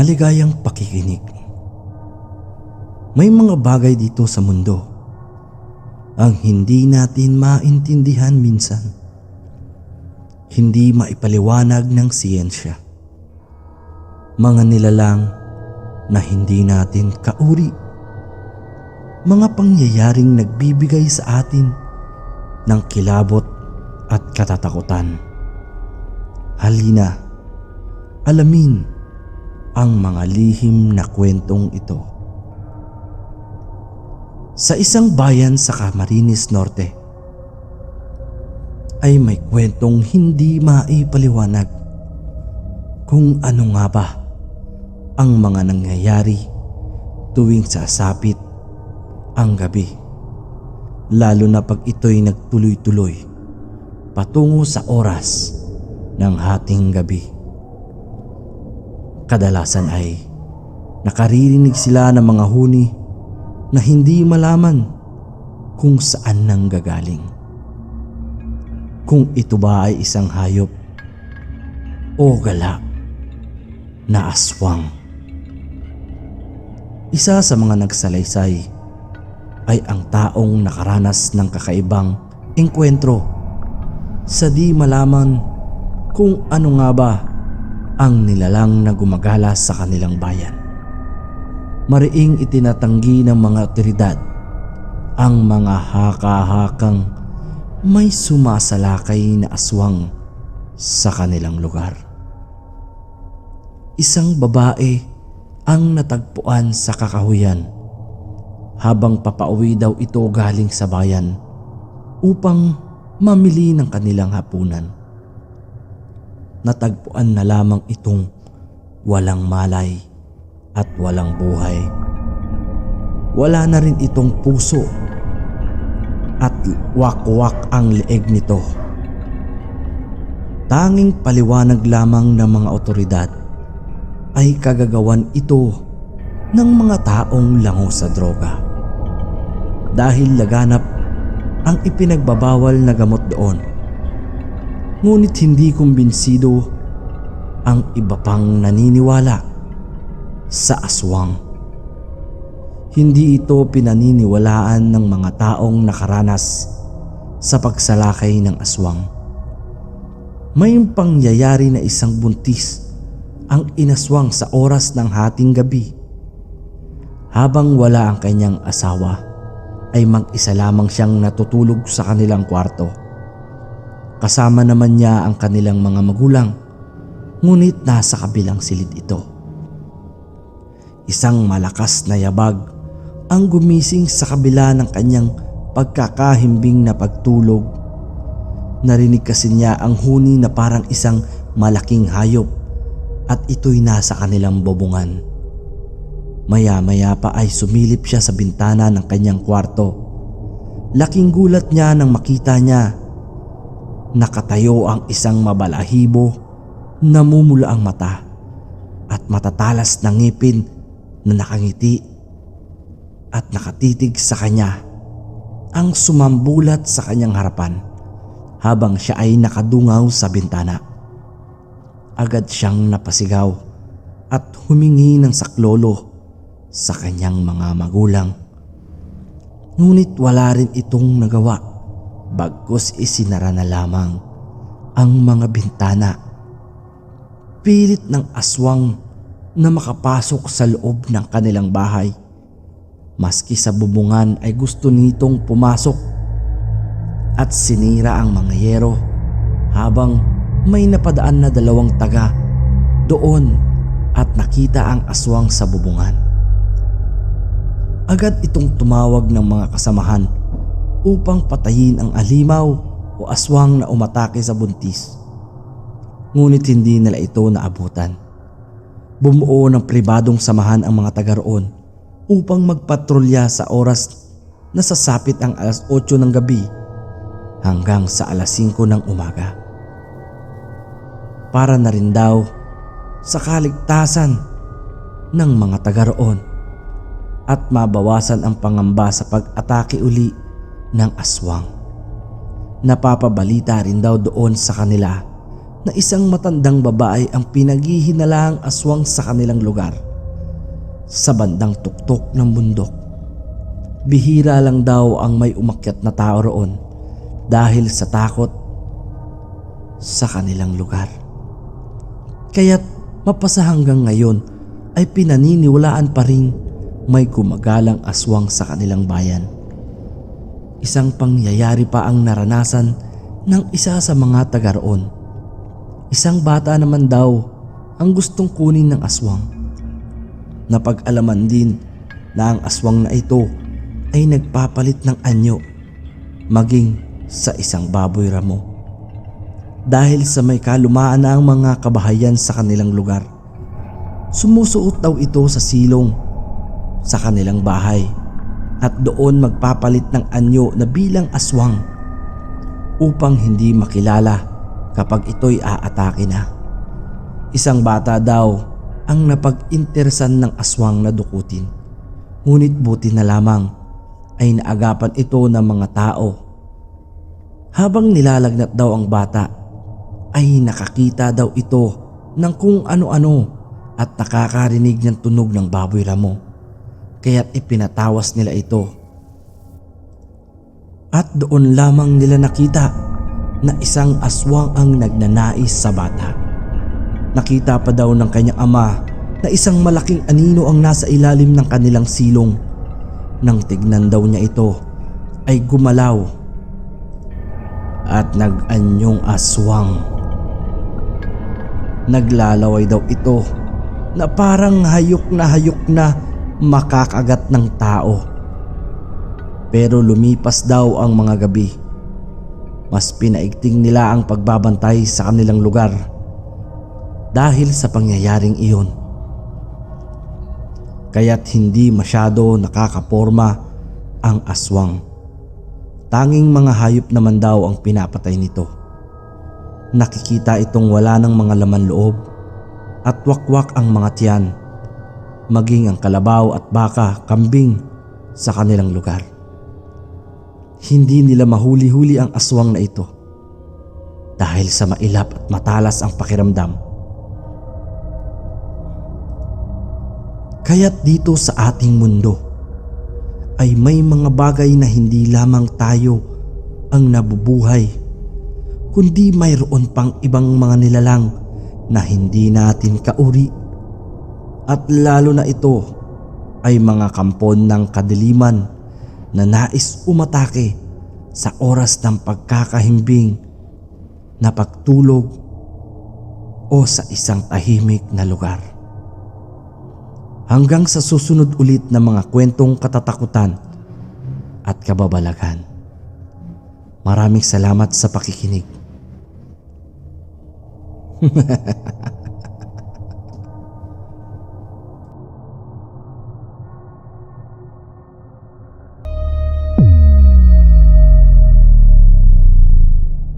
Maligayang pakikinig. May mga bagay dito sa mundo ang hindi natin maintindihan minsan. Hindi maipaliwanag ng siyensya. Mga nilalang na hindi natin kauri. Mga pangyayaring nagbibigay sa atin ng kilabot at katatakutan. Halina, alamin ang mga lihim na kwentong ito. Sa isang bayan sa Camarines Norte ay may kwentong hindi maipaliwanag kung ano nga ba ang mga nangyayari tuwing sasapit ang gabi, lalo na pag ito'y nagtuloy-tuloy patungo sa oras ng hating gabi. Kadalasan ay nakaririnig sila ng mga huni na hindi malaman kung saan nanggagaling. Kung ito ba ay isang hayop o gala na aswang. Isa sa mga nagsalaysay ay ang taong nakaranas ng kakaibang engkwentro sa di malaman kung ano nga ba ang nilalang na gumagala sa kanilang bayan. Mariing itinatanggi ng mga otoridad ang mga haka-hakang may sumasalakay na aswang sa kanilang lugar. Isang babae ang natagpuan sa kakahuyan habang papauwi daw ito galing sa bayan upang mamili ng kanilang hapunan. Natagpuan na lamang itong walang malay at walang buhay. Wala na rin itong puso at wakwak ang leeg nito. Tanging paliwanag lamang ng mga otoridad ay kagagawan ito ng mga taong lango sa droga. Dahil laganap ang ipinagbabawal na gamot doon. Ngunit hindi kumbinsido ang iba pang naniniwala sa aswang. Hindi ito pinaniniwalaan ng mga taong nakaranas sa pagsalakay ng aswang. May pangyayari na isang buntis ang inaswang sa oras ng hating gabi. Habang wala ang kanyang asawa, ay mag-isa lamang siyang natutulog sa kanilang kwarto. Kasama naman niya ang kanilang mga magulang, ngunit nasa kabilang silid ito. Isang malakas na yabag ang gumising sa kabila ng kanyang pagkakahimbing na pagtulog. Narinig kasi niya ang huni na parang isang malaking hayop at ito'y nasa kanilang bubungan. Maya-maya pa ay sumilip siya sa bintana ng kanyang kwarto. Laking gulat niya nang makita niya nakatayo ang isang mabalahibo, namumula ang mata at matatalas na ngipin na nakangiti at nakatitig sa kanya ang sumambulat sa kanyang harapan habang siya ay nakadungaw sa bintana. Agad siyang napasigaw at humingi ng saklolo sa kanyang mga magulang. Ngunit wala rin itong nagawa. Bagkus isinara na lamang ang mga bintana. Pilit ng aswang na makapasok sa loob ng kanilang bahay. Maski sa bubungan ay gusto nitong pumasok at sinira ang mga yero habang may napadaan na dalawang taga doon at nakita ang aswang sa bubungan. Agad itong tumawag ng mga kasamahan upang patayin ang alimaw o aswang na umatake sa buntis. Ngunit hindi nila ito naabutan. Bumuo ng pribadong samahan ang mga taga roon upang magpatrolya sa oras na sasapit ang alas 8 ng gabi hanggang sa alas 5 ng umaga. Para na rin daw sa kaligtasan ng mga taga roon at mabawasan ang pangamba sa pag-atake uli ng aswang. Napapabalita rin daw doon sa kanila na isang matandang babae ang pinaghihinalaang aswang sa kanilang lugar sa bandang tuktok ng bundok. Bihira lang daw ang may umakyat na tao roon dahil sa takot sa kanilang lugar. Kaya't mapasa hanggang ngayon ay pinaniniwalaan pa rin may gumagalang aswang sa kanilang bayan. Isang pangyayari pa ang naranasan ng isa sa mga taga roon. Isang bata naman daw ang gustong kunin ng aswang. Napag-alaman din na ang aswang na ito ay nagpapalit ng anyo maging sa isang baboy ramo. Dahil sa may kalumaan na ang mga kabahayan sa kanilang lugar, sumusuot daw ito sa silong sa kanilang bahay at doon magpapalit ng anyo na bilang aswang upang hindi makilala kapag ito'y aatake na. Isang bata daw ang napag-interesan ng aswang na dukutin, ngunit buti na lamang ay naagapan ito ng mga tao. Habang nilalagnat daw ang bata ay nakakita daw ito ng kung ano-ano at nakakarinig ng tunog ng baboy ramo, kaya't ipinatawas nila ito. At doon lamang nila nakita na isang aswang ang nagnanais sa bata. Nakita pa daw ng kanyang ama na isang malaking anino ang nasa ilalim ng kanilang silong. Nang tignan daw niya ito ay gumalaw at nag-anyong aswang. Naglalaway daw ito na parang hayok na makakagat ng tao. Pero lumipas daw ang mga gabi. Mas pinaigting nila ang pagbabantay sa kanilang lugar dahil sa pangyayaring iyon. Kaya't hindi masyado nakakaporma ang aswang. Tanging mga hayop naman daw ang pinapatay nito. Nakikita itong wala ng mga laman loob at wakwak ang mga tiyan, maging ang kalabaw at baka, kambing sa kanilang lugar. Hindi nila mahuli-huli ang aswang na ito dahil sa mailap at matalas ang pakiramdam. Kaya't dito sa ating mundo ay may mga bagay na hindi lamang tayo ang nabubuhay, kundi mayroon pang ibang mga nilalang na hindi natin kauri. At lalo na ito ay mga kampon ng kadiliman na nais umatake sa oras ng pagkakahimbing na pagtulog o sa isang tahimik na lugar. Hanggang sa susunod ulit na mga kwentong katatakutan at kababalagan. Maraming salamat sa pakikinig.